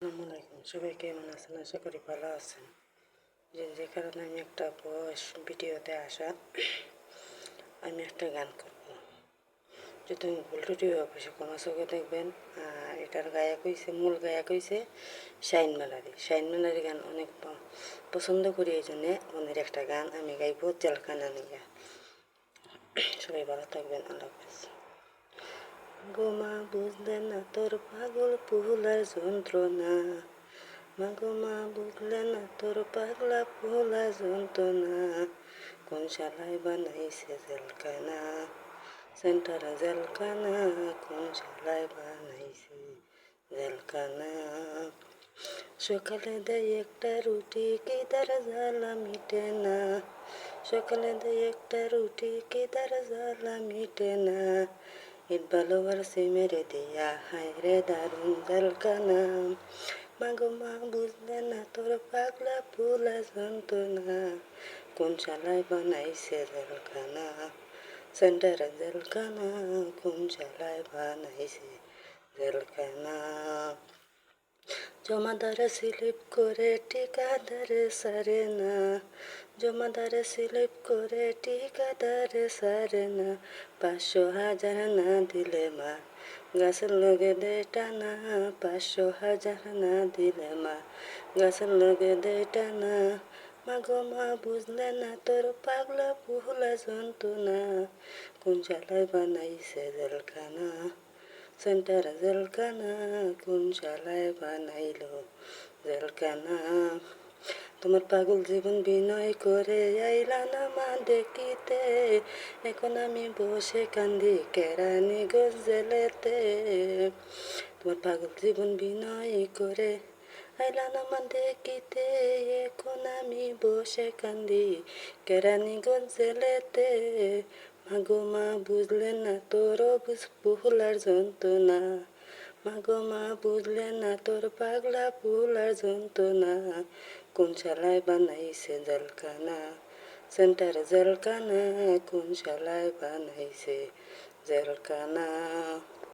আসসালামু আলাইকুম, সবাই কেমন আছেন? আশা করি ভালো আছেন। যে কারণে আমি একটা ভয়েস ভিডিওতে আসা, আমি একটা গান করব। যে তুমি ভুল টুটি অফিসে কোনো চোখে দেখবেন। এটার গায়ক হয়েছে, মূল গায়ক হয়েছে শাইন মেলারি। শাইন মেলারি গান অনেক পছন্দ করি, এই জন্যে ওদের একটা গান আমি গাইব, জেলখানা নিয়ে। সবাই ভালো থাকবেন, আল্লাহ হাফেজ। গোমা বুঝলে না তোর পাগল পুলার যন্ত্রণা, মাগো মা বুঝলে না তোর পাগলা পোলা যন্ত্রণা, কোন শালায় বানাইছে জেলখানা, সেন্টার জেলখানা, কোন শালায় বানাইছে জেলখানা। সকালে দেয় একটা রুটি কি তার জ্বালা মিটে না, সকালে দেয় একটা রুটি কি তার জ্বালা মিটে না, ইট ভালোবাসি মেরে দিয়া হায় রে দারুণ জেলখানা, মাগো মা বুঝলে না তোর পাগলা পোলা যন্ত্রণা, কোন শালায় বানাইছে জেলখানা, সেন্টার জেলখানা, কোন শালায় বানাইছে জেলখানা। জমাদারে স্লিপ করে ঠিকাদারে সারে না, জমাদারে স্লিপ করে ঠিকাদারে সারে না, 500,000 না দিলে মা গাছের লগে দে টানা, 500,000 না দিলে মা গাছের লগে দে টানা, মাগো মা বুঝলে না তোর পাগলা পুহলা যন্ত্রণা, কোন শালায় বানাইছে জেলখানা, সেন্টার জেলখানা, কোন শালায় বানাইলো জেলখানা। তোমার পাগল জীবন বিনয় করে আইলা না মা দেখিতে, এখন আমি বসে কান্দি কেরানি গজলেতে, তোমার পাগল জীবন বিনয় করে আইলা না মা দেখিতে, এখন আমি বসে কান্দি কেরানি গজলেতে, মাগো মা বুঝলে না তোর পুহলার যন্ত্রণা, মাগো মা বুঝলে না তোর পাগলা পুলার যন্ত্রণা, কোন শালায় বানাইছে জেলখানা, সেন্টার জেলখানা, কোন শালায় বানাইছে জেলখানা।